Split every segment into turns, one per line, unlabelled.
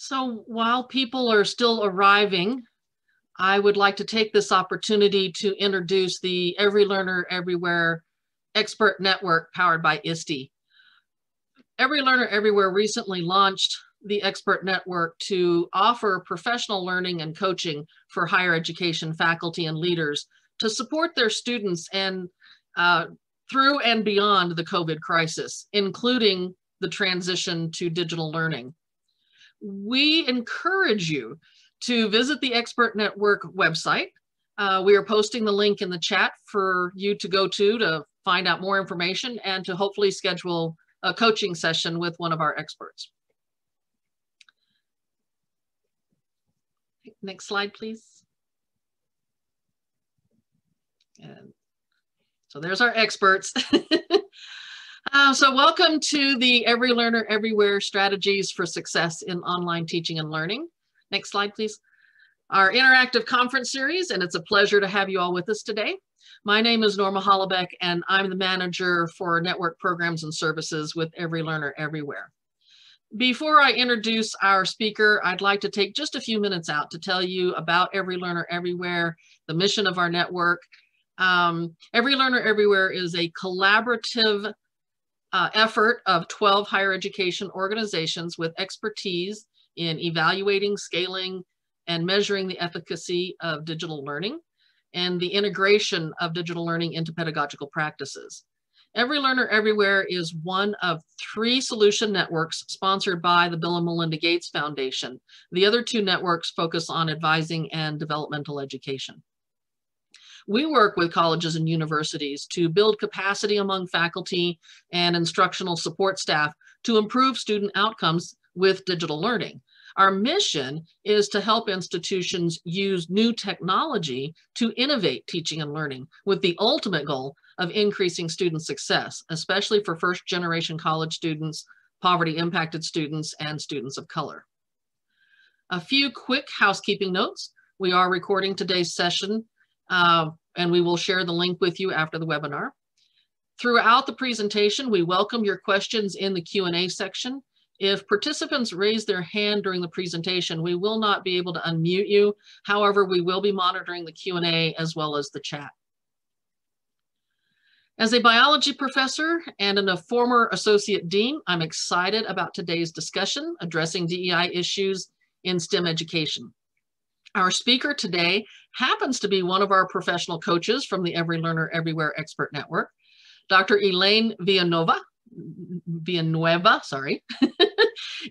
So while people are still arriving, I would like to take this opportunity to introduce the Every Learner Everywhere Expert Network powered by ISTE. Every Learner Everywhere recently launched the Expert Network to offer professional learning and coaching for higher education faculty and leaders to support their students and through and beyond the COVID crisis, including the transition to digital learning. We encourage you to visit the Expert Network website. We are posting the link in the chat for you to go to find out more information and to hopefully schedule a coaching session with one of our experts. Next slide, please. And so there's our experts. So welcome to the Every Learner Everywhere Strategies for Success in Online Teaching and Learning. Next slide, please. Our interactive conference series, and it's a pleasure to have you all with us today. My name is Norma Hollebeck, and I'm the manager for network programs and services with Every Learner Everywhere. Before I introduce our speaker, I'd like to take just a few minutes out to tell you about Every Learner Everywhere, the mission of our network. Every Learner Everywhere is a collaborative effort of 12 higher education organizations with expertise in evaluating, scaling, and measuring the efficacy of digital learning and the integration of digital learning into pedagogical practices. Every Learner Everywhere is one of 3 solution networks sponsored by the Bill and Melinda Gates Foundation. The other 2 networks focus on advising and developmental education. We work with colleges and universities to build capacity among faculty and instructional support staff to improve student outcomes with digital learning. Our mission is to help institutions use new technology to innovate teaching and learning with the ultimate goal of increasing student success, especially for first-generation college students, poverty-impacted students, and students of color. A few quick housekeeping notes. We are recording today's session and we will share the link with you after the webinar. Throughout the presentation, we welcome your questions in the Q&A section. If participants raise their hand during the presentation, we will not be able to unmute you. However, we will be monitoring the Q&A as well as the chat. As a biology professor and a former associate dean, I'm excited about today's discussion addressing DEI issues in STEM education. Our speaker today happens to be one of our professional coaches from the Every Learner Everywhere Expert Network, Dr. Elaine Villanueva,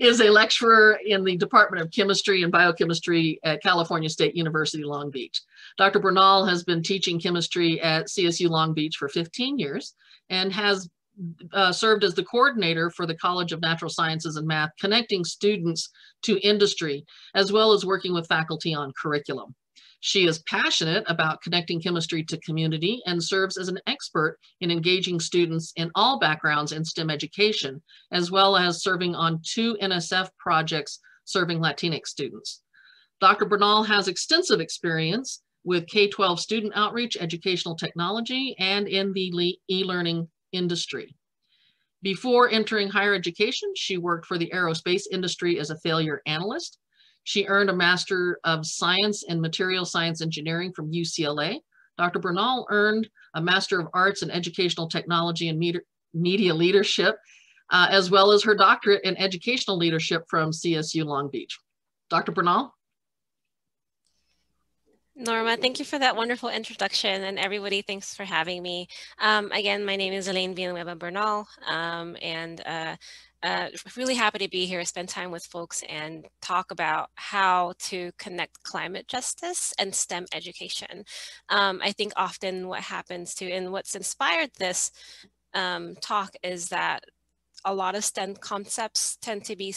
is a lecturer in the Department of Chemistry and Biochemistry at California State University, Long Beach. Dr. Bernal has been teaching chemistry at CSU Long Beach for 15 years and has served as the coordinator for the College of Natural Sciences and Math, connecting students to industry, as well as working with faculty on curriculum. She is passionate about connecting chemistry to community and serves as an expert in engaging students in all backgrounds in STEM education, as well as serving on 2 NSF projects serving Latinx students. Dr. Bernal has extensive experience with K-12 student outreach, educational technology, and in the e-learning industry. Before entering higher education, she worked for the aerospace industry as a failure analyst. She earned a Master of Science in Material Science Engineering from UCLA. Dr. Bernal earned a Master of Arts in Educational Technology and Media Leadership, as well as her doctorate in Educational Leadership from CSU Long Beach. Dr. Bernal?
Norma, thank you for that wonderful introduction, and everybody, thanks for having me. Again, my name is Elaine Villanueva Bernal, really happy to be here, spend time with folks and talk about how to connect climate justice and STEM education. I think often what happens to, and what's inspired this talk is that a lot of STEM concepts tend to be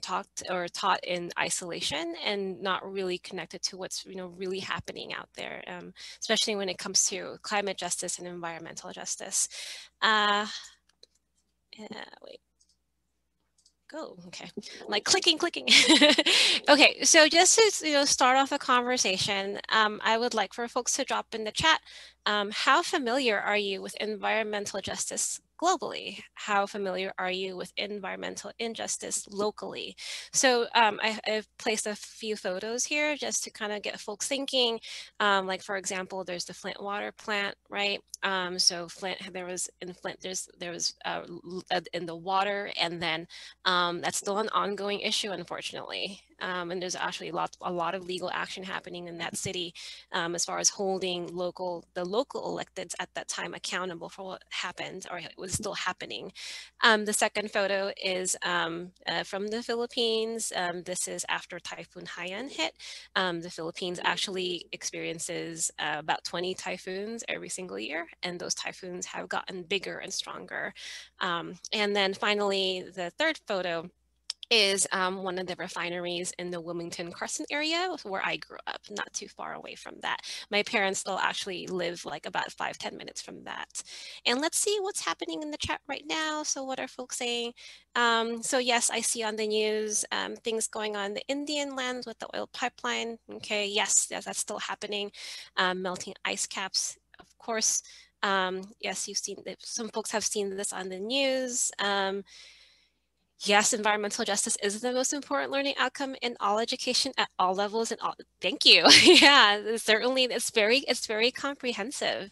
taught in isolation and not really connected to what's really happening out there, especially when it comes to climate justice and environmental justice. Okay, I'm like clicking. Okay, so just to start off a conversation, I would like for folks to drop in the chat, how familiar are you with environmental justice globally? How familiar are you with environmental injustice locally? So I've placed a few photos here just to kind of get folks thinking. Like for example, there's the Flint water plant, right? So Flint, there was in Flint, there was in the water, and then that's still an ongoing issue, unfortunately. And there's actually a lot of legal action happening in that city as far as holding the local electeds at that time accountable for what happened or was still happening. The second photo is from the Philippines. This is after Typhoon Haiyan hit. The Philippines actually experiences about 20 typhoons every single year, and those typhoons have gotten bigger and stronger. And then finally, the third photo is one of the refineries in the Wilmington-Carson area where I grew up, not too far away from that. My parents still actually live like about 5-10 minutes from that. And let's see what's happening in the chat right now. So what are folks saying? So yes, I see on the news things going on in the Indian lands with the oil pipeline. Okay, yes, that's still happening. Melting ice caps, of course. Yes, some folks have seen this on the news. Yes, environmental justice is the most important learning outcome in all education at all levels and all. Thank you. Yeah, certainly, it's very comprehensive.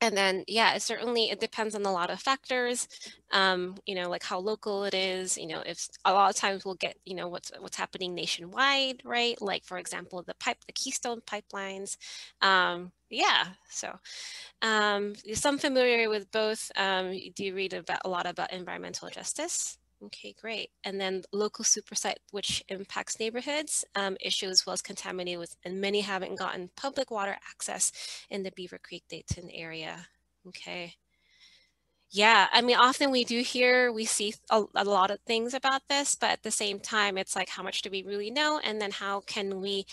And then, yeah, it depends on a lot of factors, like how local it is, if a lot of times we'll get, what's happening nationwide, right? Like, for example, the Keystone pipelines. Yeah, so some familiar with both. Do you read a lot about environmental justice? Okay, great. And then local supersite, which impacts neighborhoods, issues was contaminated with, and many haven't gotten public water access in the Beaver Creek Dayton area. Okay. Yeah, I mean, often we see a lot of things about this, but at the same time, it's like, how much do we really know? And then how can we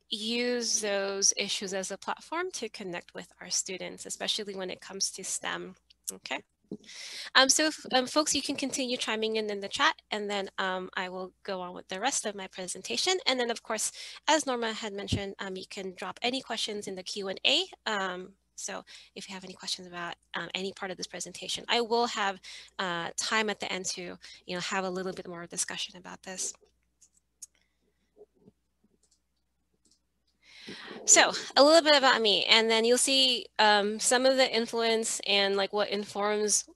use those issues as a platform to connect with our students, especially when it comes to STEM. Okay. So folks, you can continue chiming in the chat, and then I will go on with the rest of my presentation. And then, of course, as Norma had mentioned, you can drop any questions in the Q&A. So if you have any questions about any part of this presentation, I will have time at the end to have a little bit more discussion about this. So a little bit about me, and then you'll see some of the influence and like what informs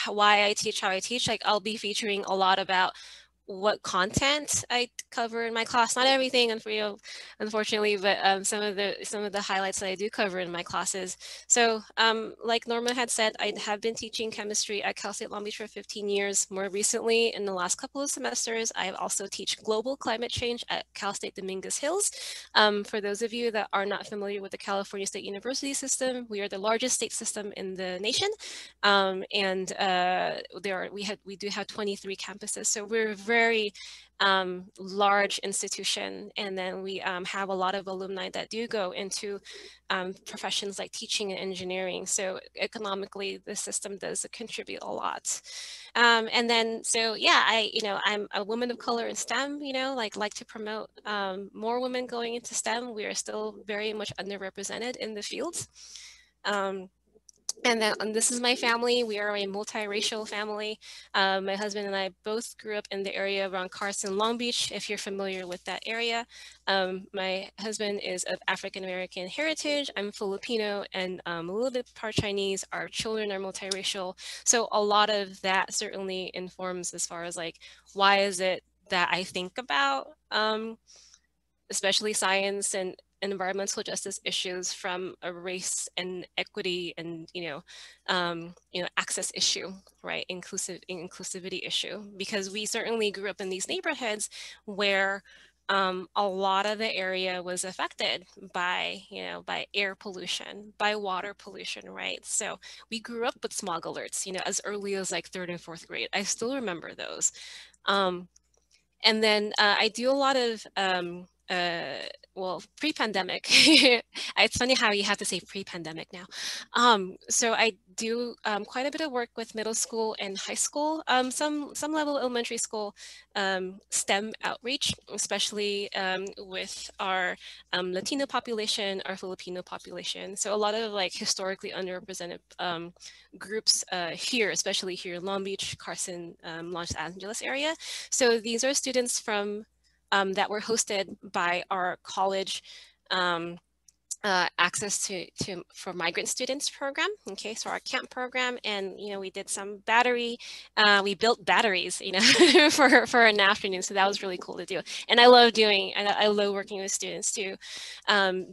why I teach how I teach. Like I'll be featuring a lot about what content I cover in my class. Not everything, unfortunately, but some of the highlights that I do cover in my classes. So like Norma had said, I have been teaching chemistry at Cal State Long Beach for 15 years. More recently, in the last couple of semesters, I have also teach global climate change at Cal State Dominguez Hills. For those of you that are not familiar with the California State University system, we are the largest state system in the nation. And we do have 23 campuses. So we're a very large institution. And then we have a lot of alumni that do go into professions like teaching and engineering. So economically, the system does contribute a lot. And then, so yeah, I'm a woman of color in STEM, like to promote more women going into STEM. We are still very much underrepresented in the fields. And then this is my family. We are a multiracial family. My husband and I both grew up in the area around Carson, Long Beach, if you're familiar with that area. My husband is of African-American heritage. I'm Filipino and a little bit part Chinese. Our children are multiracial. So a lot of that certainly informs as far as like, why is it that I think about especially science and environmental justice issues from a race and equity and access issue, right? Inclusivity issue, because we certainly grew up in these neighborhoods where a lot of the area was affected by by air pollution, by water pollution, right? So we grew up with smog alerts, as early as like 3rd and 4th grade. I still remember those. And then I do a lot of well, pre-pandemic. It's funny how you have to say pre-pandemic now. So I do quite a bit of work with middle school and high school, some level elementary school STEM outreach, especially with our Latino population, our Filipino population. So a lot of like historically underrepresented groups here, especially here in Long Beach, Carson, Los Angeles area. So these are students from that were hosted by our college access for migrant students program. Okay, so our camp program, and we did some battery. We built batteries, for an afternoon. So that was really cool to do. And I love I love working with students to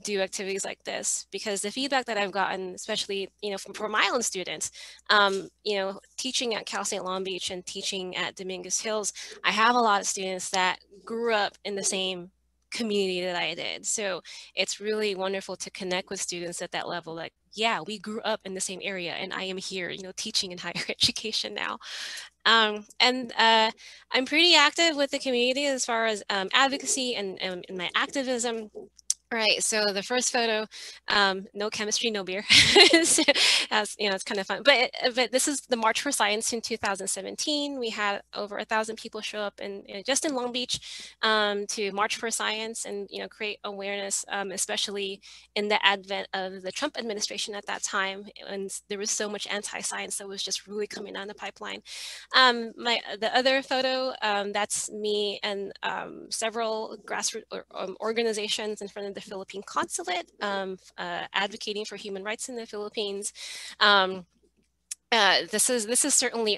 do activities like this, because the feedback that I've gotten, especially from my own students, teaching at Cal State Long Beach and teaching at Dominguez Hills, I have a lot of students that grew up in the same community that I did. So it's really wonderful to connect with students at that level. Like, yeah, we grew up in the same area, and I am here, teaching in higher education now. And I'm pretty active with the community as far as advocacy and in my activism. Right, so the first photo, no chemistry, no beer. So, it's kind of fun. But this is the March for Science in 2017. We had over 1,000 people show up just in Long Beach to March for Science and create awareness, especially in the advent of the Trump administration at that time, and there was so much anti-science that was just really coming down the pipeline. The other photo, that's me and several grassroots organizations in front of the Philippine consulate, advocating for human rights in the Philippines. This is certainly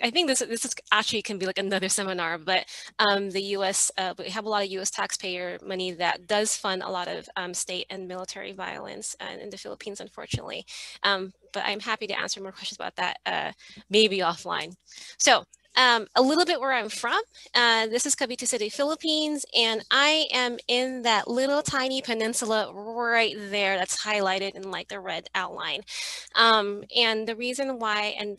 I think this is actually can be like another seminar, but the U.S. We have a lot of U.S. taxpayer money that does fund a lot of state and military violence in the Philippines, unfortunately. But I'm happy to answer more questions about that, maybe offline. So a little bit where I'm from. This is Cavite City, Philippines, and I am in that little tiny peninsula right there that's highlighted in like the red outline. And the reason why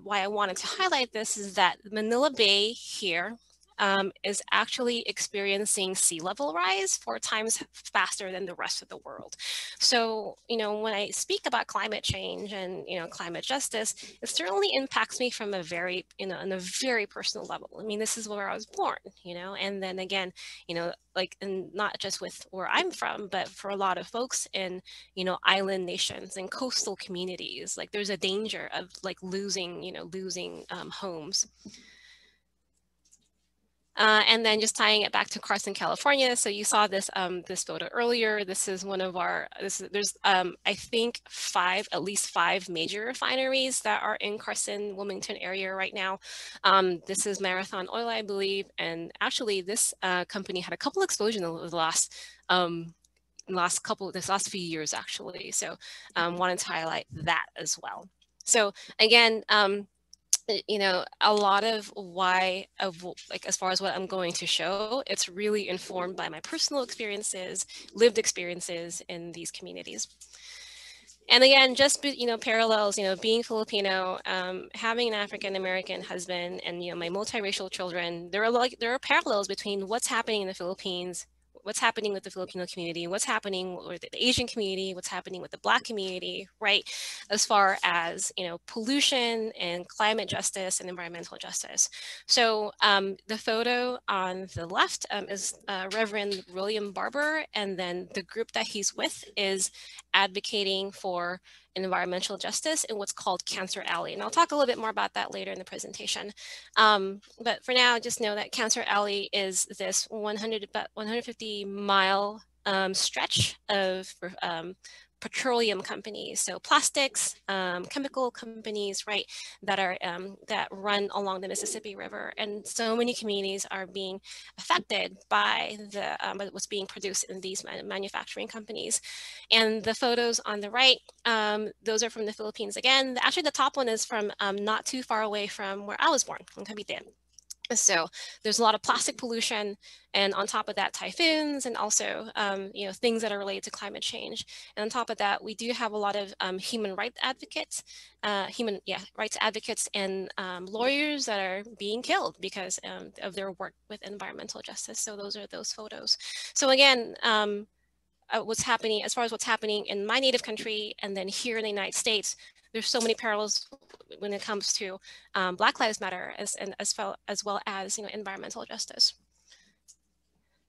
why I wanted to highlight this is that Manila Bay here is actually experiencing sea level rise 4 times faster than the rest of the world. So, when I speak about climate change and, climate justice, it certainly impacts me from a very, on a very personal level. I mean, this is where I was born, and then again, like, and not just with where I'm from, but for a lot of folks in, island nations and coastal communities, like there's a danger of like losing homes. And then just tying it back to Carson, California. So you saw this this photo earlier. This is one of our, there's I think at least five major refineries that are in Carson, Wilmington area right now. This is Marathon Oil, I believe. And actually this company had a couple explosions over the last few years actually. So wanted to highlight that as well. So again, a lot of like as far as what I'm going to show, it's really informed by my personal experiences, lived experiences in these communities. And again, just parallels, being Filipino, having an African-American husband, and my multiracial children, there are parallels between what's happening in the Philippines, what's happening with the Filipino community, what's happening with the Asian community, what's happening with the Black community, right? As far as, pollution and climate justice and environmental justice. So the photo on the left is Reverend William Barber, and then the group that he's with is advocating for environmental justice in what's called Cancer Alley. And I'll talk a little bit more about that later in the presentation. But for now, just know that Cancer Alley is this about 150 mile stretch of petroleum companies, so plastics, chemical companies, right, that are that run along the Mississippi River, and so many communities are being affected by what's being produced in these manufacturing companies. And the photos on the right, those are from the Philippines again. Actually, the top one is from not too far away from where I was born, in Cavite. So there's a lot of plastic pollution, and on top of that, typhoons, and also things that are related to climate change. And on top of that, we do have a lot of human rights advocates, rights advocates and lawyers that are being killed because of their work with environmental justice. So those are those photos. So again, what's happening as far as what's happening in my native country and then here in the United States, there's so many parallels when it comes to Black Lives Matter as well as environmental justice.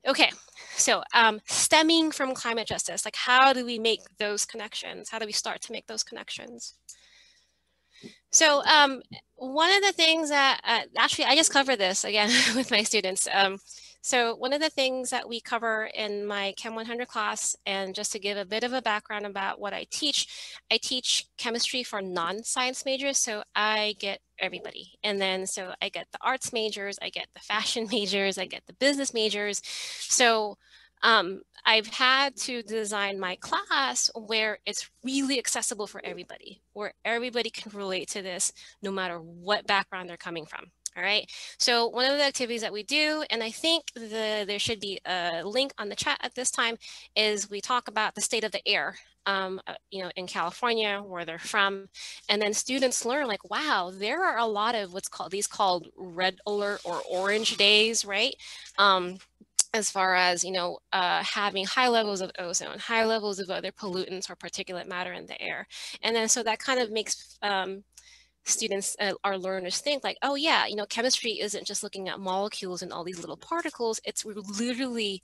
Okay, so stemming from climate justice, like how do we make those connections? How do we start to make those connections? So one of the things that actually I just covered this again with my students. So one of the things that we cover in my Chem 100 class, and just to give a bit of a background about what I teach chemistry for non-science majors. So I get everybody. And then so I get the arts majors, I get the fashion majors, I get the business majors. So I've had to design my class where it's really accessible for everybody, where everybody can relate to this no matter what background they're coming from. All right. So one of the activities that we do, and I think there should be a link on the chat at this time, is we talk about the state of the air, in California, where they're from. And then students learn like, wow, there are a lot of what's called red alert or orange days, right? As far as, having high levels of ozone, high levels of other pollutants or particulate matter in the air. And then so that kind of makes students, our learners think like, oh yeah, chemistry isn't just looking at molecules and all these little particles. We're literally,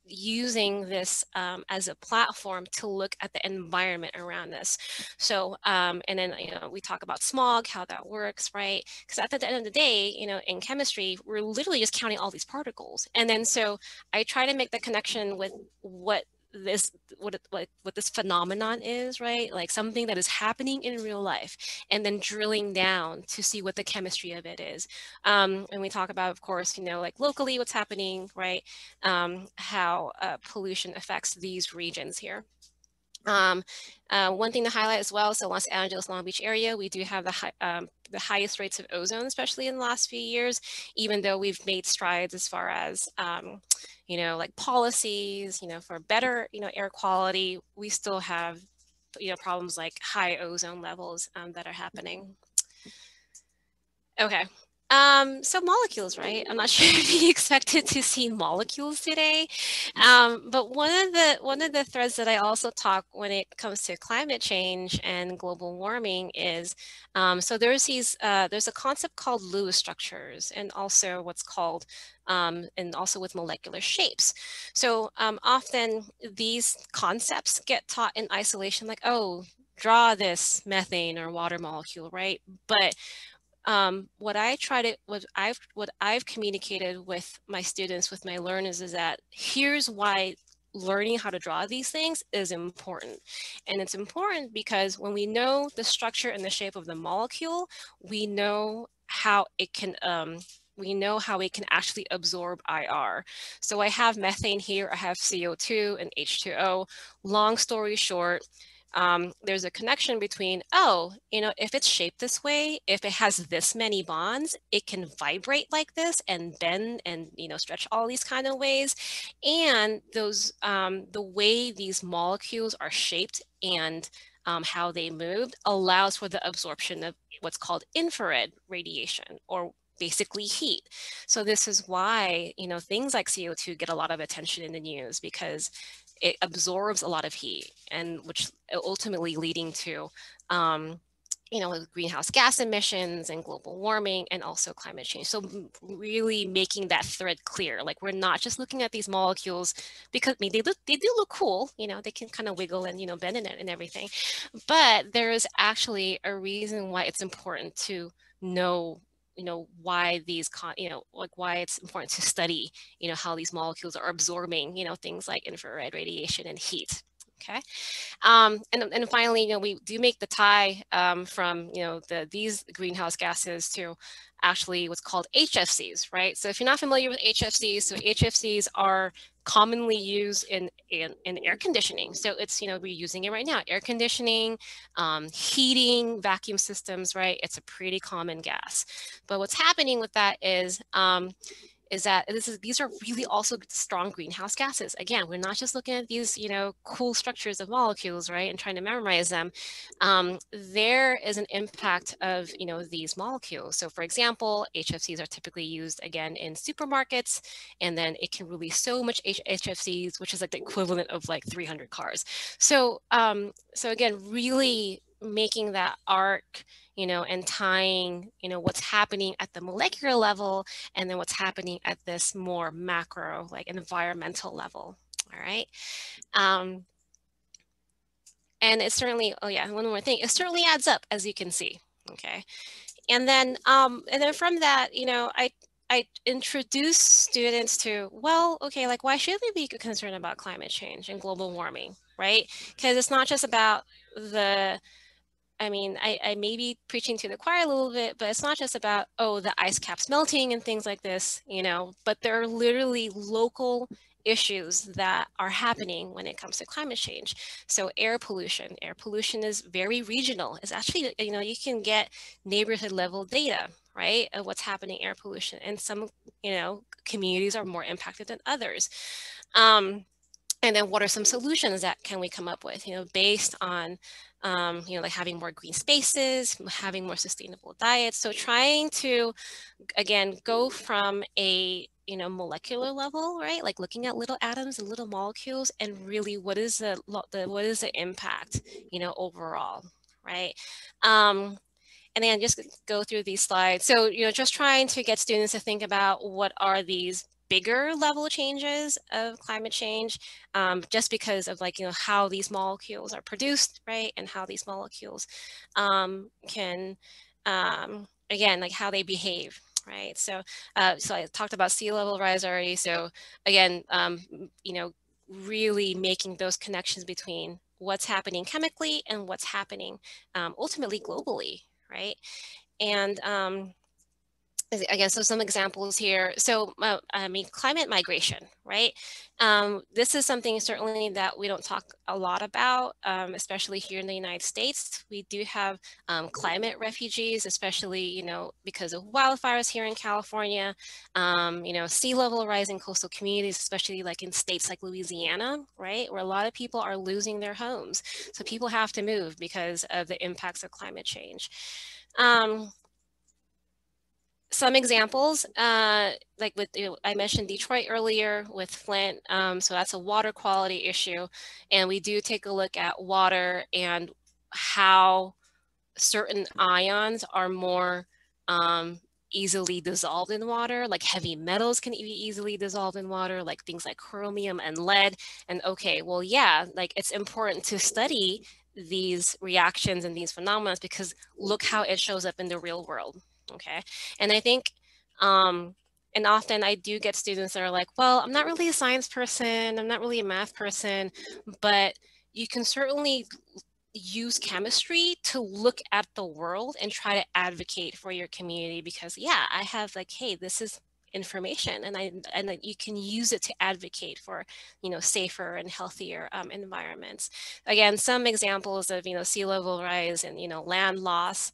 using this as a platform to look at the environment around us. So, and then, we talk about smog, how that works, right? Because at the end of the day, in chemistry, we're literally just counting all these particles. And then, so I try to make the connection with what this phenomenon is, right? Like something that is happening in real life, and then drilling down to see what the chemistry of it is. And we talk about, of course, like locally what's happening, right? How pollution affects these regions here. One thing to highlight as well, so Los Angeles, Long Beach area, we do have the highest rates of ozone, especially in the last few years, even though we've made strides as far as, like policies, for better, air quality, we still have, problems like high ozone levels that are happening. Okay. So molecules, right? I'm not sure if you expected to see molecules today, but one of the threads that I also talk when it comes to climate change and global warming is, so there's a concept called Lewis structures, and also what's called, and also with molecular shapes. So often these concepts get taught in isolation, like, oh, draw this methane or water molecule, right? But what I've communicated with my students, with my learners, is that here's why learning how to draw these things is important. And it's important because when we know the structure and the shape of the molecule, we know how it can actually absorb IR. So I have methane here, I have CO2 and H2O. Long story short, there's a connection between, if it's shaped this way, if it has this many bonds, it can vibrate like this and bend and, stretch all these kind of ways. And those, the way these molecules are shaped and how they moved allows for the absorption of what's called infrared radiation, or basically heat. So this is why, things like CO2 get a lot of attention in the news, because it absorbs a lot of heat, and which ultimately leading to, greenhouse gas emissions and global warming and also climate change. So really making that thread clear, like we're not just looking at these molecules because they do look cool, they can kind of wiggle and, bend in it and everything. But there is actually a reason why it's important to know why these why it's important to study how these molecules are absorbing things like infrared radiation and heat. Okay. And finally, we do make the tie from, these greenhouse gases to actually what's called HFCs, right? So if you're not familiar with HFCs, so HFCs are commonly used in air conditioning. So it's, we're using it right now, air conditioning, heating, vacuum systems, right? It's a pretty common gas. But what's happening with that is that these are really also strong greenhouse gases. Again, we're not just looking at these, cool structures of molecules, right, and trying to memorize them. There is an impact of, these molecules. So for example, HFCs are typically used again in supermarkets, and then it can release so much HFCs, which is like the equivalent of like 300 cars. So, so again, really making that arc, and tying, what's happening at the molecular level and then what's happening at this more macro, like environmental level. All right. And it certainly, oh yeah, one more thing, it certainly adds up, as you can see. Okay. And then from that, I introduce students to, well, okay, like why should we be concerned about climate change and global warming, right? Because it's not just about I may be preaching to the choir a little bit, but it's not just about, oh, the ice caps melting and things like this, but there are literally local issues that are happening when it comes to climate change. So air pollution is very regional. It's actually, you can get neighborhood level data, right, of what's happening air pollution. And some, communities are more impacted than others. And then what are some solutions that can we come up with, based on, like having more green spaces, having more sustainable diets. So trying to, again, go from a, molecular level, right? Like looking at little atoms and little molecules, and really what is the impact, overall, right? And then just go through these slides. So, just trying to get students to think about what are these bigger level changes of climate change, just because of like, how these molecules are produced, right? And how these molecules can, again, like how they behave, right? So, so I talked about sea level rise already. So again, really making those connections between what's happening chemically and what's happening ultimately globally, right? And again, so some examples here. So, climate migration, right? This is something certainly that we don't talk a lot about, especially here in the United States. We do have climate refugees, especially, because of wildfires here in California, sea level rise in coastal communities, especially like in states like Louisiana, right? Where a lot of people are losing their homes. So people have to move because of the impacts of climate change. Some examples, like with, I mentioned Detroit earlier with Flint, so that's a water quality issue. And we do take a look at water and how certain ions are more easily dissolved in water, like heavy metals can be easily dissolved in water, like things like chromium and lead. And okay, well, yeah, like it's important to study these reactions and these phenomena because look how it shows up in the real world. Okay. And I think, and often I do get students that are like, well, I'm not really a science person, I'm not really a math person, but you can certainly use chemistry to look at the world and try to advocate for your community because, yeah, I have like, hey, this is information and you can use it to advocate for, safer and healthier environments. Again, some examples of, sea level rise and, land loss.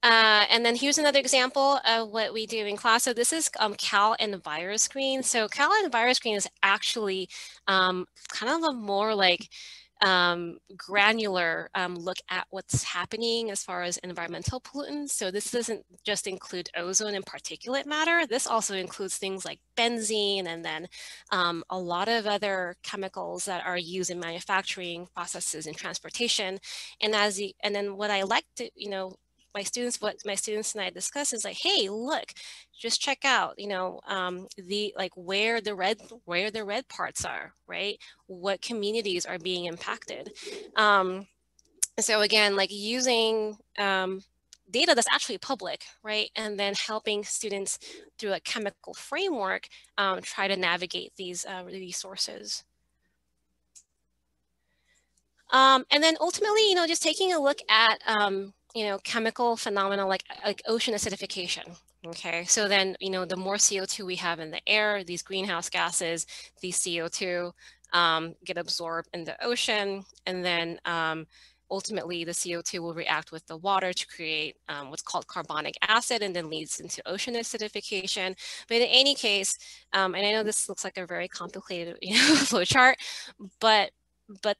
And then here's another example of what we do in class. So this is Cal EnviroScreen. So Cal EnviroScreen is actually kind of a more like granular look at what's happening as far as environmental pollutants. So this doesn't just include ozone and particulate matter. This also includes things like benzene and then a lot of other chemicals that are used in manufacturing processes and transportation. And then what I like to, what my students and I discuss is like, hey, look, just check out, the like where the red parts are, right? What communities are being impacted. So again, like using data that's actually public, right? And then helping students through a chemical framework try to navigate these resources. And then ultimately, just taking a look at, chemical phenomena like ocean acidification. Okay, so then, the more CO2 we have in the air, these greenhouse gases, these CO2 get absorbed in the ocean, and then ultimately the CO2 will react with the water to create what's called carbonic acid, and then leads into ocean acidification. But in any case, and I know this looks like a very complicated flow chart, but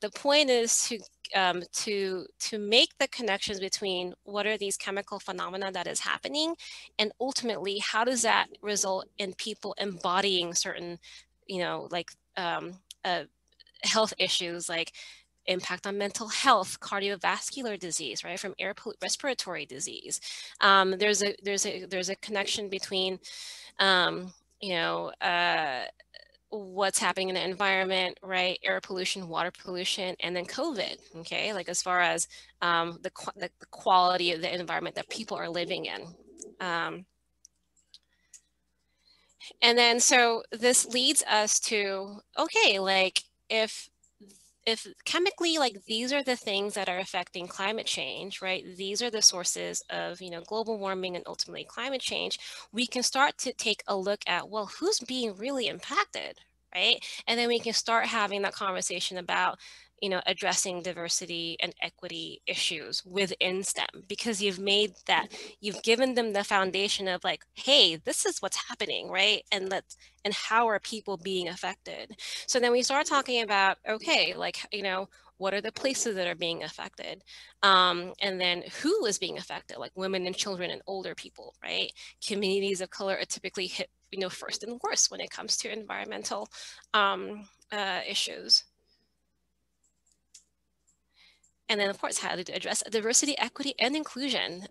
the point is to make the connections between what are these chemical phenomena that is happening, and ultimately how does that result in people embodying certain, health issues like impact on mental health, cardiovascular disease, right, from respiratory disease. There's a connection between, what's happening in the environment, right? Air pollution, water pollution, and then COVID, okay? Like as far as the quality of the environment that people are living in. And then so this leads us to, okay, like if chemically, like these are the things that are affecting climate change, right? These are the sources of, global warming and ultimately climate change. We can start to take a look at, well, who's being really impacted, right? And then we can start having that conversation about, addressing diversity and equity issues within STEM, because you've given them the foundation of like, hey, this is what's happening, right? And how are people being affected? So then we start talking about, okay, like, what are the places that are being affected? And then who is being affected, like women and children and older people, right? Communities of color are typically hit, first and worst when it comes to environmental issues. And then of course, how to address diversity, equity, and inclusion.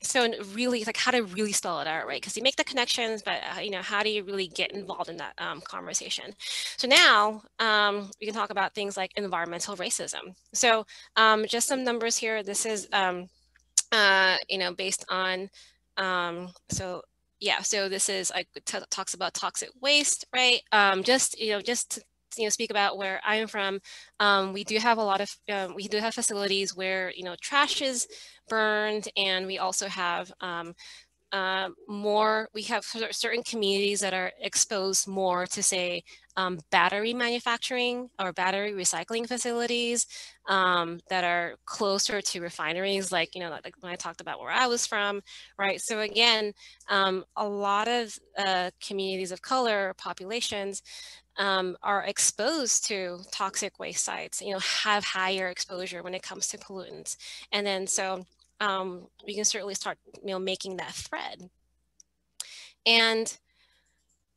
So really, like how to really spell it out, right? Because you make the connections, but how do you really get involved in that conversation? So now we can talk about things like environmental racism. So just some numbers here. This is based on so this is like talks about toxic waste, right? Just to speak about where I'm from, we do have a lot of we do have facilities where trash is burned, and we also have we have certain communities that are exposed more to, say, battery manufacturing or battery recycling facilities that are closer to refineries, like like when I talked about where I was from, right? So again, a lot of communities of color populations are exposed to toxic waste sites, have higher exposure when it comes to pollutants. And then so we can certainly start, making that thread. And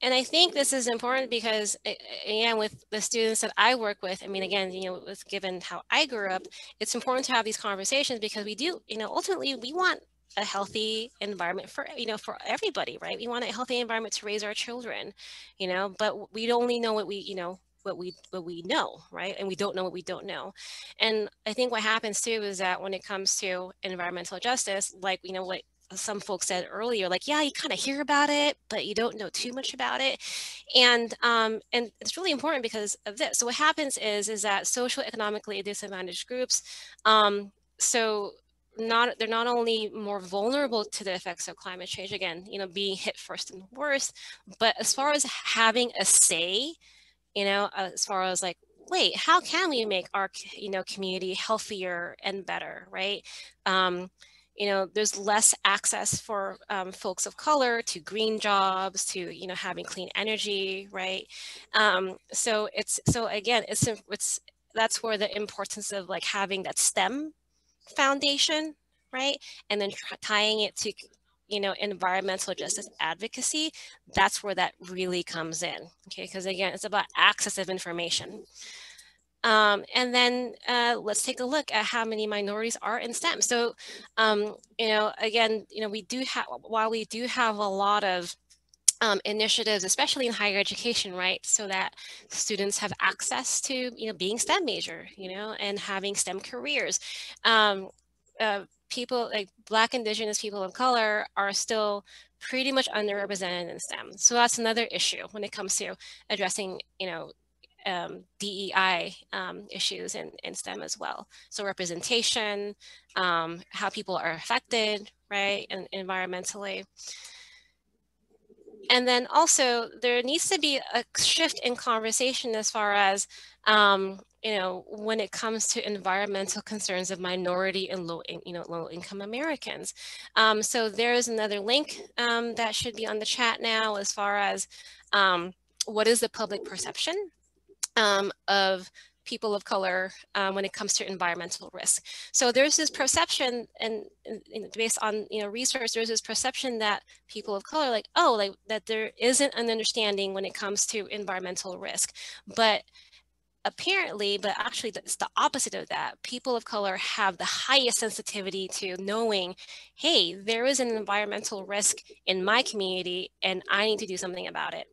I think this is important because, again, with the students that I work with, I mean, again, given how I grew up, it's important to have these conversations because we do, ultimately we want a healthy environment for, for everybody, right? We want a healthy environment to raise our children, but we only know what we, what we know, right? And we don't know what we don't know. And I think what happens too is that when it comes to environmental justice, like, what some folks said earlier, like, yeah, you kind of hear about it, but you don't know too much about it. And it's really important because of this. So what happens is that socioeconomically disadvantaged groups, so they're not only more vulnerable to the effects of climate change, again, being hit first and worst, but as far as having a say, as far as like, wait, how can we make our, community healthier and better, right? There's less access for folks of color to green jobs, to, having clean energy, right? So again, that's where the importance of like having that STEM foundation, right? And then tying it to, environmental justice advocacy, that's where that really comes in, okay? Because again, it's about access of information. And then let's take a look at how many minorities are in STEM. So, again, we do have, while we do have a lot of initiatives, especially in higher education, right? So that students have access to, being STEM major, and having STEM careers. people like Black, Indigenous people of color are still pretty much underrepresented in STEM. So that's another issue when it comes to addressing, DEI issues in STEM as well. So representation, how people are affected, right, and environmentally. And then also there needs to be a shift in conversation as far as, when it comes to environmental concerns of minority and low income Americans. So there is another link that should be on the chat now as far as what is the public perception of people of color when it comes to environmental risk. So there's this perception, and based on research, there's this perception that people of color that there isn't an understanding when it comes to environmental risk, but actually it's the opposite of that. People of color have the highest sensitivity to knowing, hey, there is an environmental risk in my community and I need to do something about it.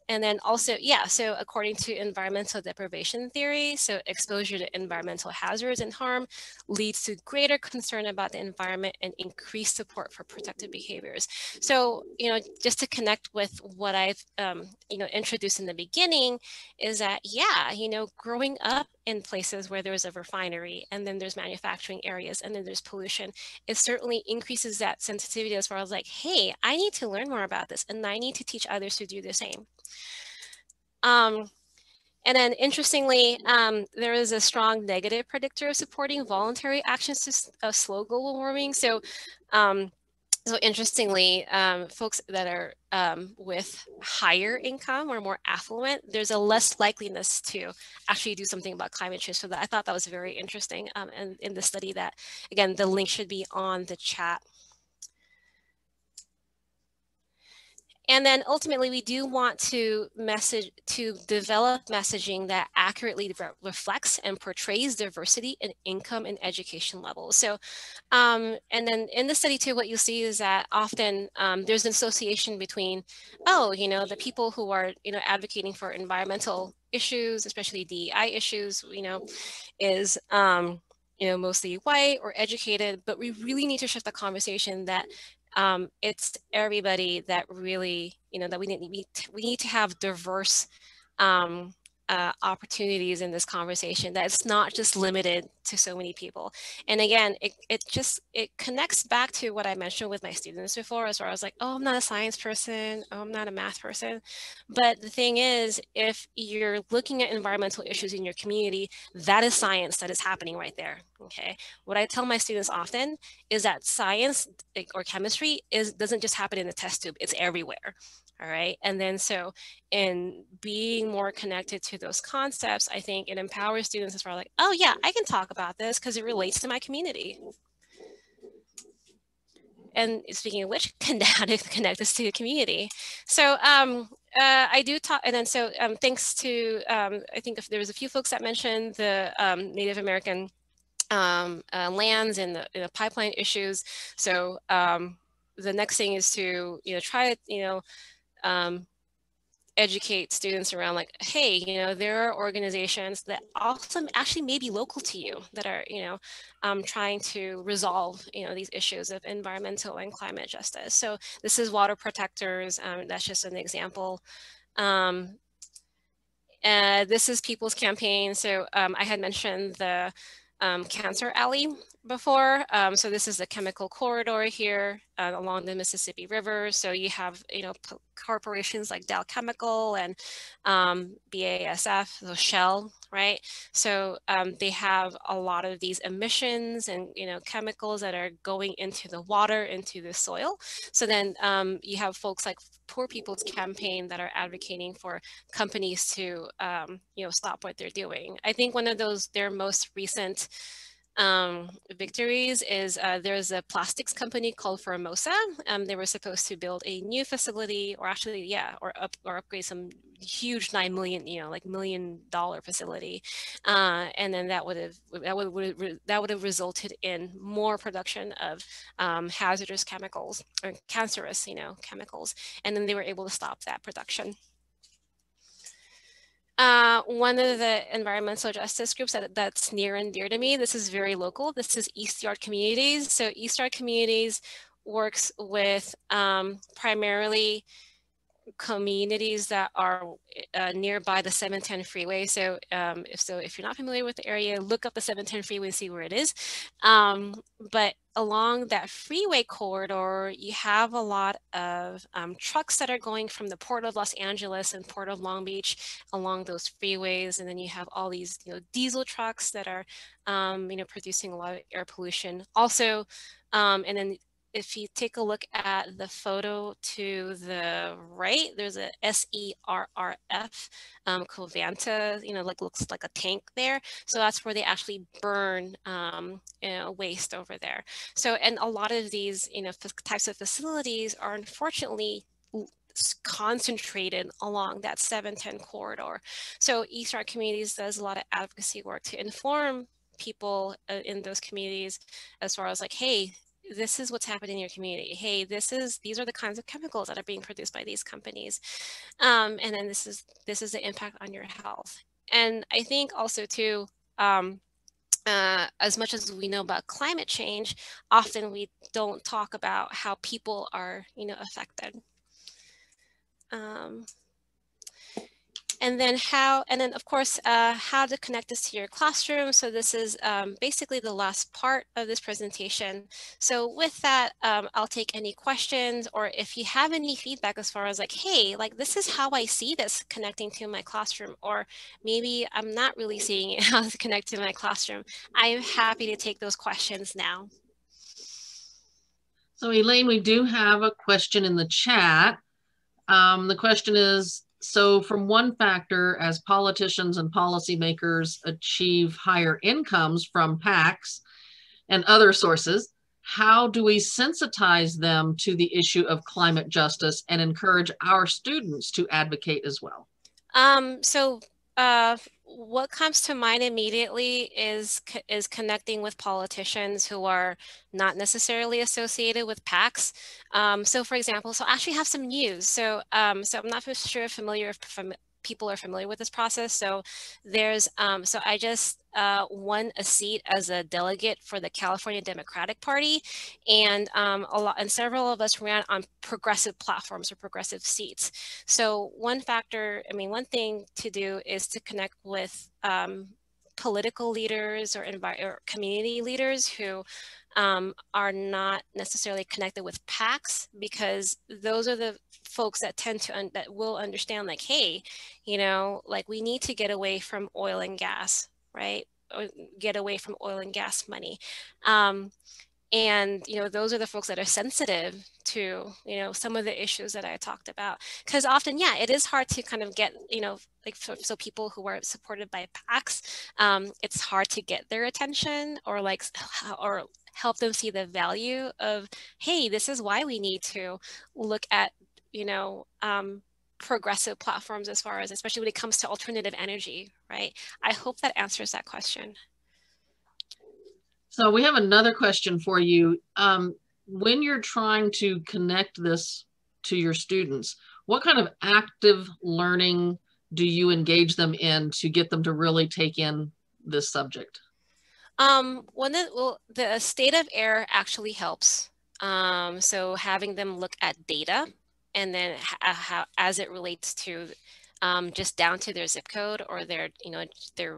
And then also, so according to environmental deprivation theory, so exposure to environmental hazards and harm leads to greater concern about the environment and increased support for protective behaviors. So, just to connect with what I've, introduced in the beginning is that, growing up in places where there's a refinery and then there's manufacturing areas and then there's pollution, it certainly increases that sensitivity as far as like, hey, I need to learn more about this and I need to teach others to do the same. And then interestingly, there is a strong negative predictor of supporting voluntary actions to slow global warming. So, so interestingly, folks that are with higher income or more affluent, there's a less likeliness to actually do something about climate change. So I thought that was very interesting. And in the study that, again, the link should be on the chat. And then ultimately, we do want to develop messaging that accurately reflects and portrays diversity in income and education levels. So, and then in the study too, what you'll see is that often there's an association between, the people who are, advocating for environmental issues, especially DEI issues, is, mostly white or educated, but we really need to shift the conversation that it's everybody that really, that we need to have diverse opportunities in this conversation, that it's not just limited to so many people. And again, it connects back to what I mentioned with my students before, as far as like, oh, I'm not a science person, oh, I'm not a math person. But the thing is, if you're looking at environmental issues in your community, that is science that is happening right there. Okay. What I tell my students often is that science or chemistry doesn't just happen in the test tube, it's everywhere. All right. And then so in being more connected to those concepts, I think it empowers students as far as like, oh yeah, I can talk about this because it relates to my community. And speaking of which, how to connect this to the community. So I do talk, and then so thanks to, I think if there was a few folks that mentioned the Native American lands and the pipeline issues. So the next thing is to, try to, educate students around like, hey, there are organizations that also actually may be local to you that are, trying to resolve, these issues of environmental and climate justice. So this is Water Protectors. That's just an example. This is People's Campaign. So I had mentioned the Cancer Alley before. So this is the chemical corridor here along the Mississippi River. So you have, corporations like Dow Chemical and BASF, so Shell, right? So they have a lot of these emissions and, chemicals that are going into the water, into the soil. So then you have folks like Poor People's Campaign that are advocating for companies to, stop what they're doing. I think one of their most recent victories is there's a plastics company called Formosa. They were supposed to build a new facility, or actually, or upgrade some huge $9 million, like $1 million facility, and then that would have resulted in more production of hazardous chemicals or cancerous, chemicals, and then they were able to stop that production. One of the environmental justice groups that's near and dear to me, this is very local. This is East Yard Communities. So East Yard Communities works with primarily communities that are nearby the 710 freeway. So if you're not familiar with the area, look up the 710 freeway and see where it is. But along that freeway corridor, you have a lot of trucks that are going from the Port of Los Angeles and Port of Long Beach along those freeways. And then you have all these, diesel trucks that are, producing a lot of air pollution. Also, and then if you take a look at the photo to the right, there's a SERRF, Covanta, like looks like a tank there. So that's where they actually burn waste over there. So, and a lot of these, types of facilities are unfortunately concentrated along that 710 corridor. So East Yard Communities does a lot of advocacy work to inform people in those communities as far as like, hey, this is what's happening in your community. Hey, these are the kinds of chemicals that are being produced by these companies. And then this is the impact on your health. And I think also too, as much as we know about climate change, often we don't talk about how people are, affected. And then of course, how to connect this to your classroom. So this is basically the last part of this presentation. So with that, I'll take any questions, or if you have any feedback as far as like, hey, like this is how I see this connecting to my classroom, or maybe I'm not really seeing it how to connect to my classroom. I am happy to take those questions now.
So Elaine, we do have a question in the chat. The question is, so from one factor, as politicians and policymakers achieve higher incomes from PACs and other sources, how do we sensitize them to the issue of climate justice and encourage our students to advocate as well?
What comes to mind immediately is connecting with politicians who are not necessarily associated with PACs. So for example, I actually have some news. So I'm not sure familiar if people are familiar with this process. So there's, so I just won a seat as a delegate for the California Democratic Party, and several of us ran on progressive platforms or progressive seats. So one thing to do is to connect with political leaders or community leaders who are not necessarily connected with PACs, because those are the folks that that will understand like, hey, like we need to get away from oil and gas, right? Or get away from oil and gas money. And, those are the folks that are sensitive to, some of the issues that I talked about. Because often, yeah, it is hard to kind of get, so people who are supported by PACs, it's hard to get their attention or help them see the value of, hey, this is why we need to look at, progressive platforms as far as, especially when it comes to alternative energy, right? I hope that answers that question.
So we have another question for you. When you're trying to connect this to your students, what kind of active learning do you engage them in to get them to really take in this subject?
The state of error actually helps. So having them look at data, and then how as it relates to just down to their zip code or their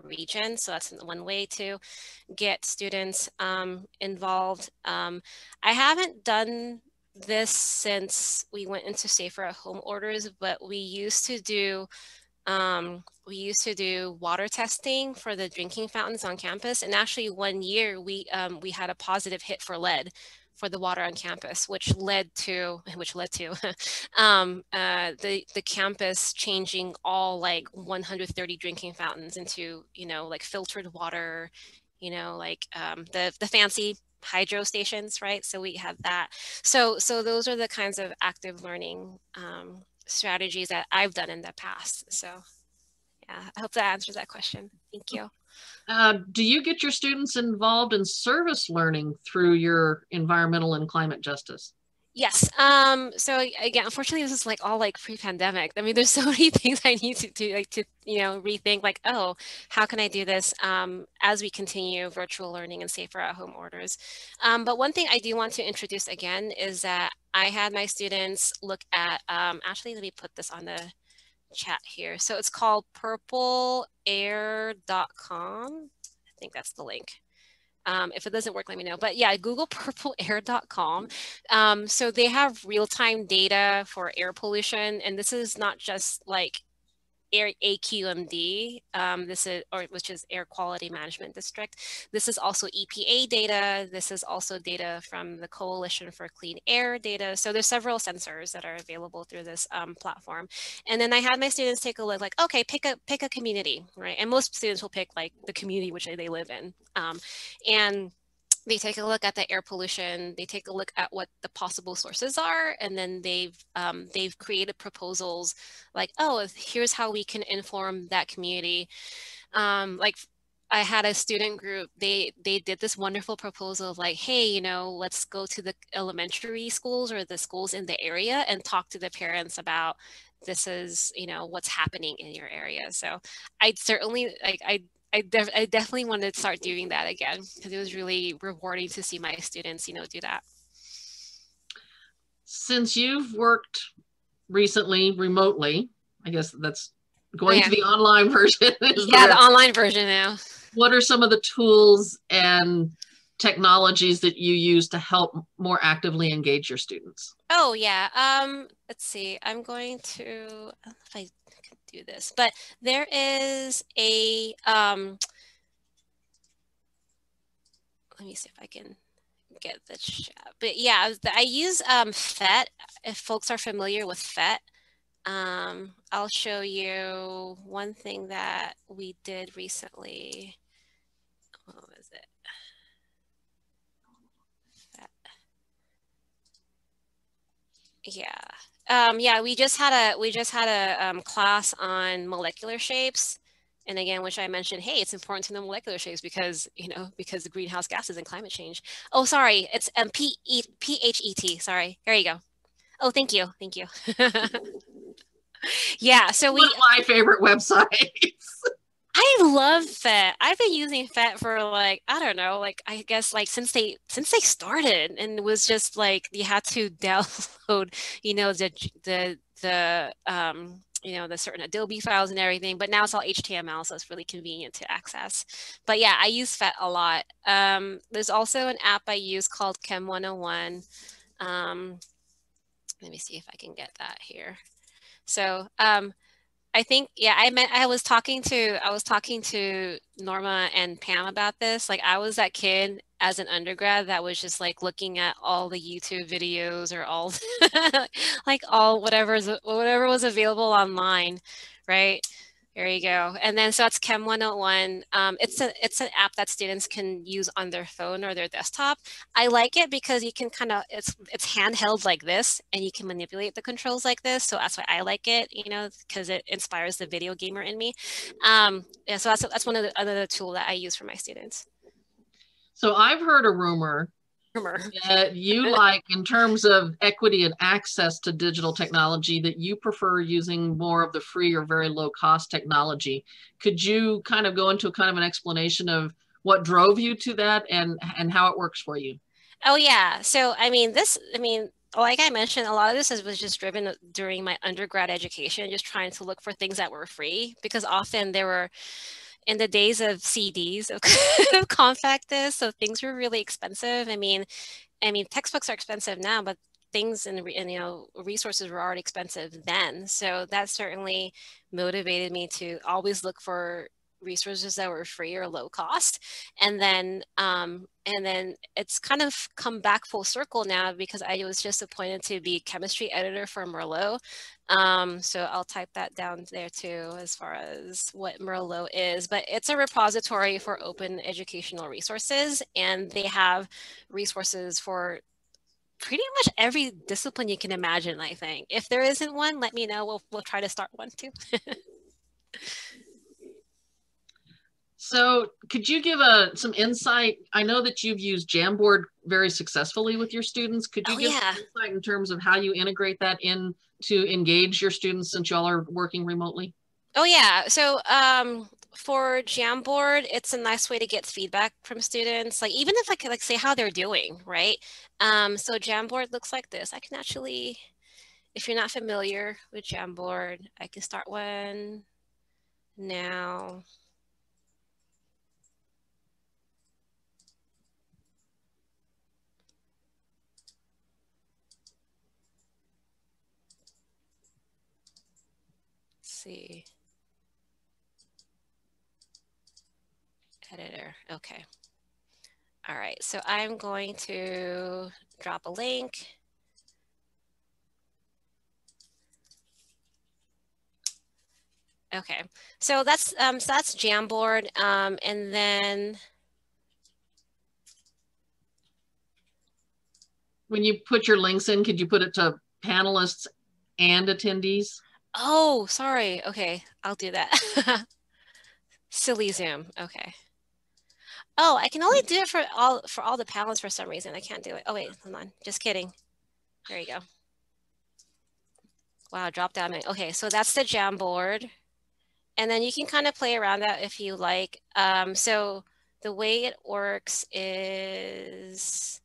region. So that's one way to get students involved. I haven't done this since we went into safer at home orders, but we used to do water testing for the drinking fountains on campus. And actually 1 year we had a positive hit for lead for the water on campus, which led to the campus changing all like 130 drinking fountains into, like filtered water, the fancy hydro stations, right? So we have that. So those are the kinds of active learning strategies that I've done in the past. So yeah, I hope that answers that question. Thank you.
Do you get your students involved in service learning through your environmental and climate justice?
Yes. So again, unfortunately, this is like all like pre-pandemic. I mean, there's so many things I need to do, like to, rethink like, oh, how can I do this as we continue virtual learning and safer at home orders. But one thing I do want to introduce again is that I had my students look at, actually, let me put this on the chat here. So it's called purpleair.com. I think that's the link. If it doesn't work, let me know. But yeah, Google purpleair.com. So they have real-time data for air pollution. And this is not just like air AQMD, which is Air Quality Management District. This is also EPA data. This is also data from the Coalition for Clean Air data. So there's several sensors that are available through this platform. And then I had my students take a look, like, okay, pick a community, right? And most students will pick like the community which they live in, and they take a look at the air pollution, they take a look at what the possible sources are, and then they've created proposals like, oh, here's how we can inform that community. Like I had a student group, they did this wonderful proposal of like, hey, let's go to the elementary schools or the schools in the area and talk to the parents about this is, what's happening in your area. So I'd certainly like, I definitely want to start doing that again because it was really rewarding to see my students, do that.
Since you've worked recently remotely, I guess that's going to the online version.
Yeah, the online version now.
What are some of the tools and technologies that you use to help more actively engage your students?
Oh yeah. Let's see. I'm going to, I don't know if I can do this, but there is a let me see if I can get the chat. But yeah, I use FET. If folks are familiar with FET, I'll show you one thing that we did recently. What was it? FET. Yeah. Yeah, we just had a class on molecular shapes. And again, which I mentioned, hey, it's important to know molecular shapes because, because the greenhouse gases and climate change. Oh, sorry, it's PHET. Sorry, there you go. Oh, thank you. Thank you. Yeah, so
one of my favorite websites.
I love FET. I've been using FET for like, I don't know, like I guess like since they started, and it was just like you had to download, the certain Adobe files and everything, but now it's all HTML, so it's really convenient to access. But yeah, I use FET a lot. There's also an app I use called Chem 101. Let me see if I can get that here. So I think, yeah, I was talking to Norma and Pam about this. Like I was that kid as an undergrad that was just like looking at all the YouTube videos or all like all whatever was available online, right? There you go. And then so that's Chem 101. It's an app that students can use on their phone or their desktop. I like it because you can kind of it's handheld like this, and you can manipulate the controls like this. So that's why I like it, because it inspires the video gamer in me. Yeah, so that's one of the other tool that I use for my students.
So I've heard a rumor that you like, in terms of equity and access to digital technology, that you prefer using more of the free or very low cost technology. Could you kind of go into kind of an explanation of what drove you to that and how it works for you?
Oh yeah. So like I mentioned, a lot of this was just driven during my undergrad education, just trying to look for things that were free, because often there were, in the days of CDs, of compact discs, so things were really expensive. I mean, textbooks are expensive now, but things and resources were already expensive then. So that certainly motivated me to always look for resources that were free or low cost. And then it's kind of come back full circle now, because I was just appointed to be chemistry editor for Merlot. So I'll type that down there too, as far as what Merlot is. But it's a repository for open educational resources, and they have resources for pretty much every discipline you can imagine, I think. If there isn't one, let me know. We'll try to start one too.
So could you give some insight? I know that you've used Jamboard very successfully with your students. Could you
Oh
give
yeah.
some insight in terms of how you integrate that in to engage your students since y'all are working remotely?
Oh yeah. So for Jamboard, it's a nice way to get feedback from students. Like even if I could like say how they're doing, right? So Jamboard looks like this. I can actually, if you're not familiar with Jamboard, I can start one now. Let's see. Editor. Okay. All right. So I'm going to drop a link. Okay. So that's Jamboard. And then
When you put your links in, could you put it to panelists and attendees?
oh, sorry. Okay, I'll do that. Silly Zoom. Okay. Oh, I can only do it for all the panelists for some reason. I can't do it. Oh wait, hold on. Just kidding. There you go. Wow, drop down. Okay, so that's the Jamboard. And then you can kind of play around that if you like. So the way it works is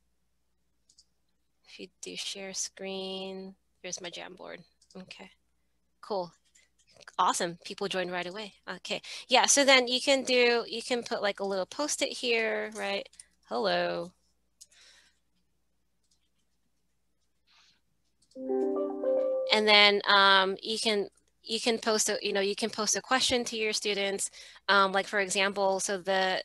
if you do share screen, here's my Jamboard. Okay, cool. Awesome. People joined right away. Okay. Yeah. So then you can put like a little post-it here, right? Hello. And then you can post a question to your students. Like for example, so the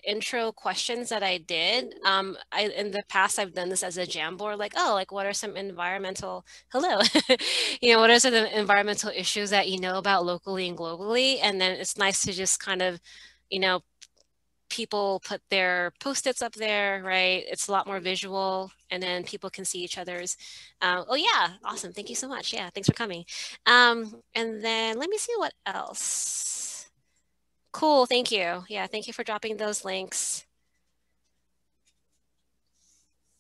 intro questions that I did, in the past, I've done this as a Jamboard, like, oh, like what are some environmental, hello, what are some environmental issues that you know about locally and globally? And then it's nice to just kind of, people put their post-its up there, right? It's a lot more visual, and then people can see each other's. Oh yeah, awesome. Thank you so much. Yeah, thanks for coming. And then let me see what else. Cool, thank you. Yeah, thank you for dropping those links.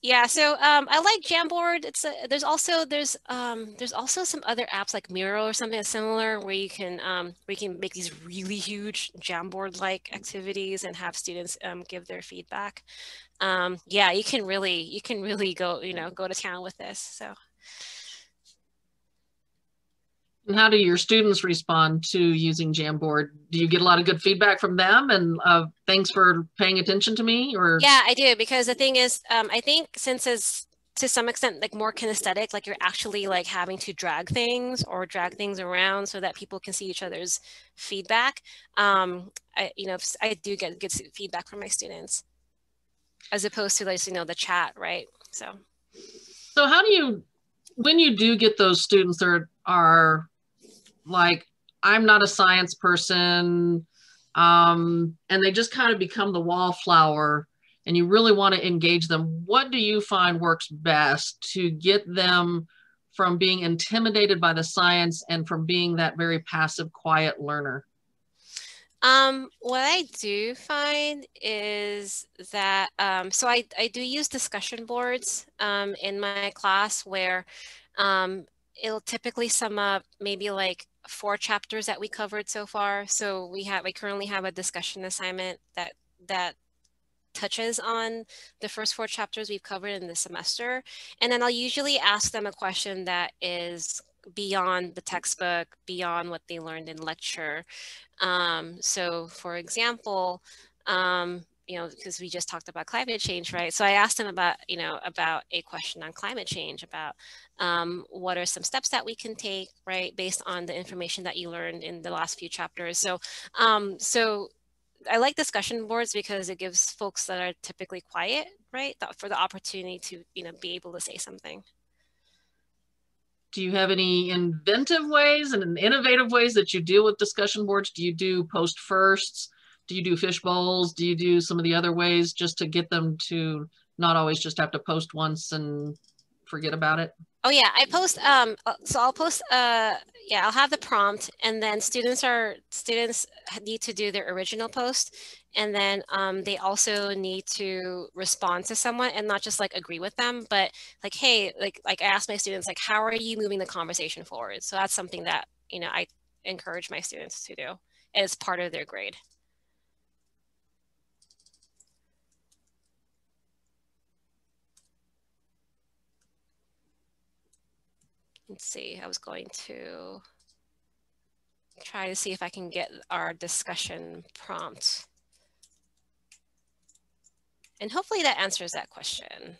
Yeah, so I like Jamboard. There's also some other apps like Miro or something similar where you can make these really huge Jamboard-like activities and have students give their feedback. Yeah, you can really go go to town with this. So.
And how do your students respond to using Jamboard? Do you get a lot of good feedback from them and thanks for paying attention to me? Or
yeah, I do, because the thing is, I think since it's to some extent like more kinesthetic, like you're actually like having to drag things around so that people can see each other's feedback. I do get good feedback from my students as opposed to like the chat, right? So
how do you, when you do get those students that are like, I'm not a science person, and they just kind of become the wallflower, and you really want to engage them, what do you find works best to get them from being intimidated by the science and from being that very passive, quiet learner?
What I do find is that, so I do use discussion boards in my class where it'll typically sum up maybe like 4 chapters that we covered so far. So we currently have a discussion assignment that touches on the first 4 chapters we've covered in the semester. And then I'll usually ask them a question that is beyond the textbook, beyond what they learned in lecture. So for example, because we just talked about climate change, right? So I asked them about a question on climate change, about what are some steps that we can take, right, based on the information that you learned in the last few chapters. So, so I like discussion boards because it gives folks that are typically quiet, right, for the opportunity to, be able to say something.
Do you have any inventive ways and innovative ways that you deal with discussion boards? Do you do post firsts? Do you do fish bowls? Do you do some of the other ways just to get them to not always just have to post once and forget about it?
Oh yeah, I post so I'll post yeah, I'll have the prompt, and then students need to do their original post, and then they also need to respond to someone and not just like agree with them, but like, hey, like I ask my students, like, how are you moving the conversation forward? So that's something that, you know, I encourage my students to do as part of their grade. Let's see, I was going to try to see if I can get our discussion prompt. And hopefully that answers that question.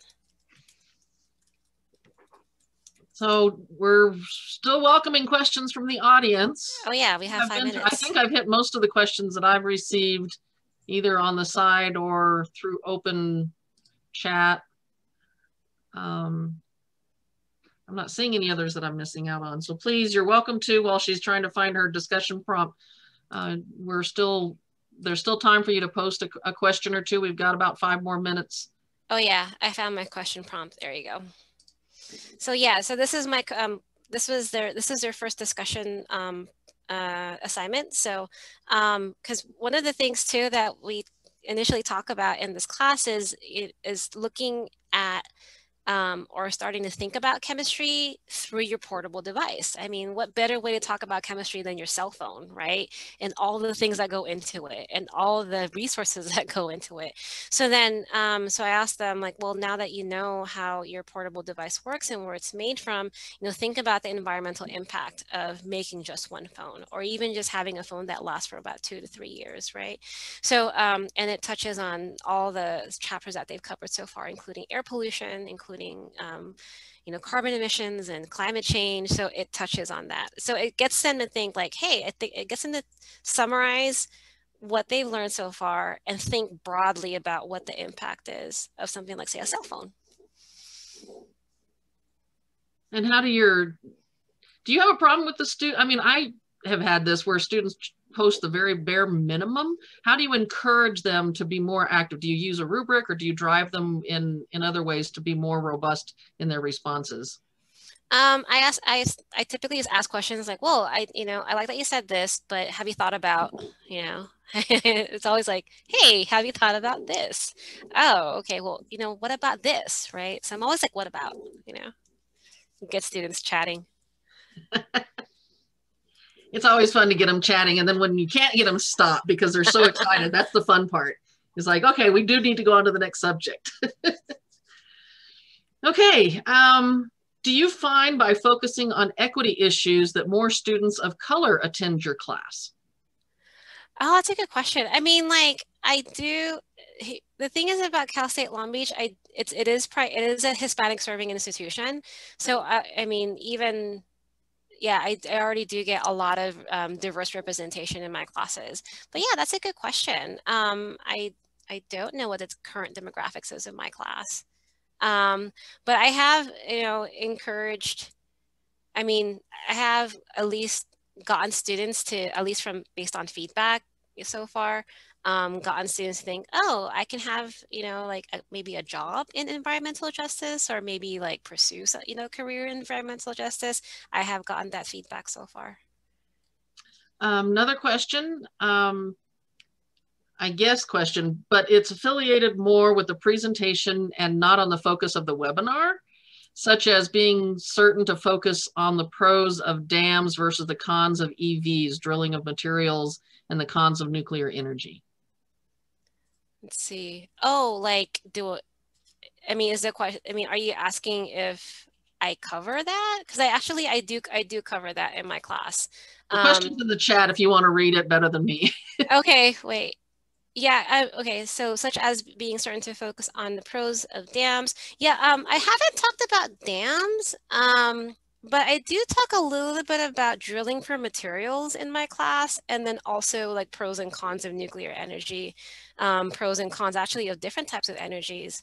So we're still welcoming questions from the audience.
Oh yeah, we have 5 minutes.
I think I've hit most of the questions that I've received either on the side or through open chat. I'm not seeing any others that I'm missing out on. So please, you're welcome to, while she's trying to find her discussion prompt, there's still time for you to post a question or two. We've got about 5 more minutes.
Oh yeah, I found my question prompt. There you go. So yeah, so this is my, this is their first discussion assignment. So, because one of the things too that we initially talk about in this class is looking at or starting to think about chemistry through your portable device. I mean, what better way to talk about chemistry than your cell phone, right? And all the things that go into it and all the resources that go into it. So then, so I asked them, like, well, now that you know how your portable device works and where it's made from, you know, think about the environmental impact of making just one phone, or even just having a phone that lasts for about 2 to 3 years, right? So, and it touches on all the chapters that they've covered so far, including air pollution, including you know, carbon emissions and climate change. So it touches on that. So it gets them to think like, hey, I think it gets them to summarize what they've learned so far and think broadly about what the impact is of something like, say, a cell phone.
And how do you have a problem with the student? I mean, I have had this where students post the very bare minimum. How do you encourage them to be more active? Do you use a rubric, or do you drive them in other ways to be more robust in their responses?
I typically just ask questions like, well, I like that you said this, but have you thought about, you know, it's always like, hey, have you thought about this? Oh, okay. Well, you know, what about this? Right. So I'm always like, what about, you know, get students chatting.
It's always fun to get them chatting. And then when you can't get them to stop because they're so excited, that's the fun part. It's like, okay, we do need to go on to the next subject. Okay. Do you find by focusing on equity issues that more students of color attend your class?
Oh, that's a good question. I mean, like, I do. The thing is about Cal State Long Beach, it is a Hispanic serving institution. So I mean, even yeah, I already do get a lot of diverse representation in my classes. But yeah, that's a good question. I don't know what its current demographics is in my class. But I have, you know, encouraged, I mean, I have at least gotten students to, at least from based on feedback so far, gotten students to think, oh, I can have, you know, like maybe a job in environmental justice, or maybe like pursue, you know, career in environmental justice. I have gotten that feedback so far.
Another question, I guess question, but it's affiliated more with the presentation and not on the focus of the webinar, such as being certain to focus on the pros of dams versus the cons of EVs, drilling of materials, and the cons of nuclear energy.
Let's see. Oh, like I mean, is the question, I mean, are you asking if I cover that? Because I do cover that in my class.
The question's in the chat if you want to read it better than me.
Okay, wait. Yeah, okay, so such as being certain to focus on the pros of dams. Yeah, I haven't talked about dams, but I do talk a little bit about drilling for materials in my class, and then also like pros and cons of nuclear energy, pros and cons actually of different types of energies.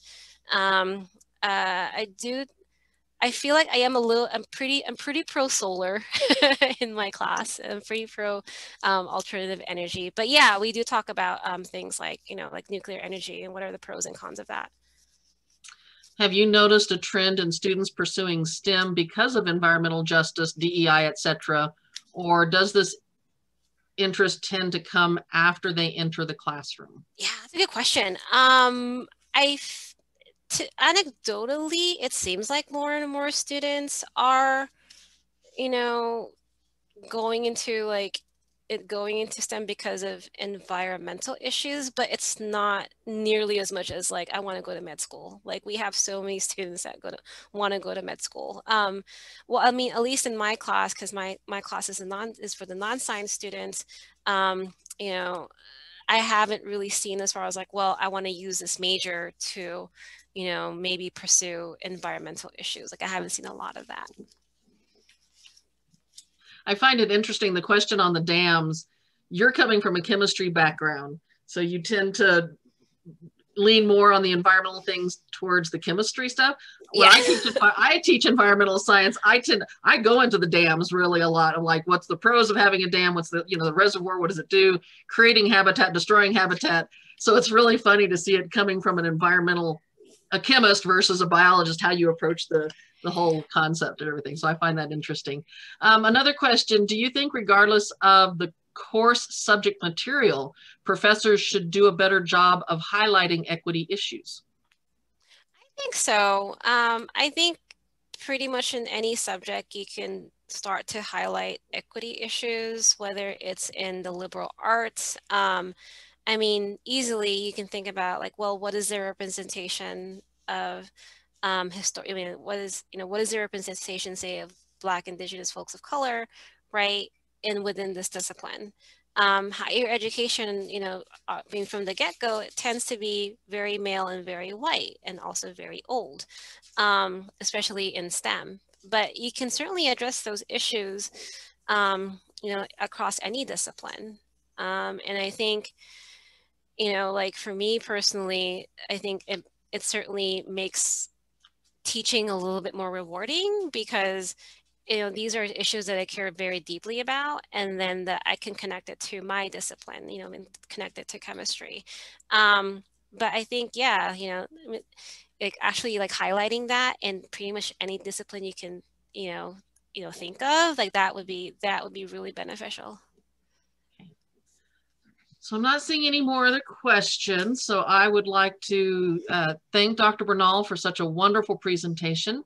I feel like I'm pretty pro solar in my class. I'm pretty pro alternative energy. But yeah, we do talk about things like, you know, like nuclear energy and what are the pros and cons of that.
Have you noticed a trend in students pursuing STEM because of environmental justice, DEI, etc., or does this interest tend to come after they enter the classroom?
Yeah, that's a good question. Anecdotally, it seems like more and more students are, you know, going into STEM because of environmental issues, but it's not nearly as much as like I want to go to med school. Like we have so many students that want to go to med school. Well, I mean, at least in my class, because my class is for the non-science students. You know, I haven't really seen as far as like, well, I want to use this major to, maybe pursue environmental issues. Like I haven't seen a lot of that.
I find it interesting, the question on the dams, you're coming from a chemistry background, so you tend to lean more on the environmental things towards the chemistry stuff. When I teach environmental science, I go into the dams really a lot. I'm like, what's the pros of having a dam? What's the, the reservoir, what does it do? Creating habitat, destroying habitat. So it's really funny to see it coming from a chemist versus a biologist, how you approach the whole concept and everything. So I find that interesting. Another question, do you think regardless of the course subject material, professors should do a better job of highlighting equity issues?
I think so. I think pretty much in any subject you can start to highlight equity issues, whether it's in the liberal arts. I mean, easily you can think about like, well, what is the representation of what is the representation, say, of Black, Indigenous folks of color, right? And within this discipline. Higher education, I mean, from the get-go, it tends to be very male and very white and also very old, especially in STEM. But you can certainly address those issues, across any discipline. And I think, like for me personally, I think it certainly makes teaching a little bit more rewarding because these are issues that I care very deeply about, and then that I can connect it to my discipline, and connect it to chemistry. But I think, yeah, actually like highlighting that in pretty much any discipline you can, think of, like that would be really beneficial.
So I'm not seeing any more other questions. So I would like to thank Dr. Bernal for such a wonderful presentation.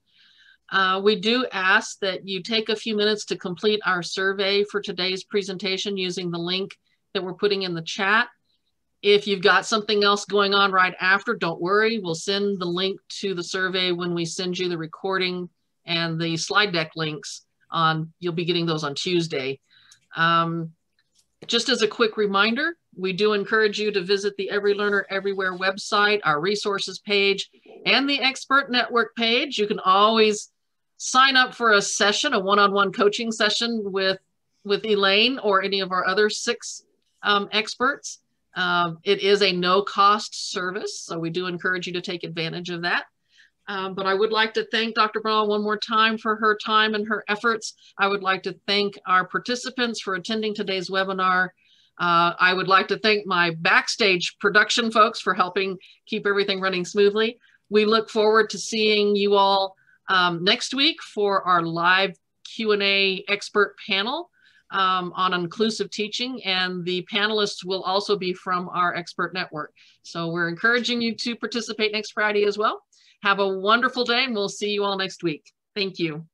We do ask that you take a few minutes to complete our survey for today's presentation using the link that we're putting in the chat. If you've got something else going on right after, don't worry. We'll send the link to the survey when we send you the recording and the slide deck links you'll be getting those on Tuesday. Just as a quick reminder, we do encourage you to visit the Every Learner Everywhere website, our resources page, and the Expert Network page. You can always sign up for a session, a one-on-one coaching session with Elaine or any of our other 6 experts. It is a no-cost service, so we do encourage you to take advantage of that. But I would like to thank Dr. Bernal one more time for her time and her efforts. I would like to thank our participants for attending today's webinar. I would like to thank my backstage production folks for helping keep everything running smoothly. We look forward to seeing you all next week for our live Q&A expert panel on inclusive teaching, and the panelists will also be from our expert network. So we're encouraging you to participate next Friday as well. Have a wonderful day, and we'll see you all next week. Thank you.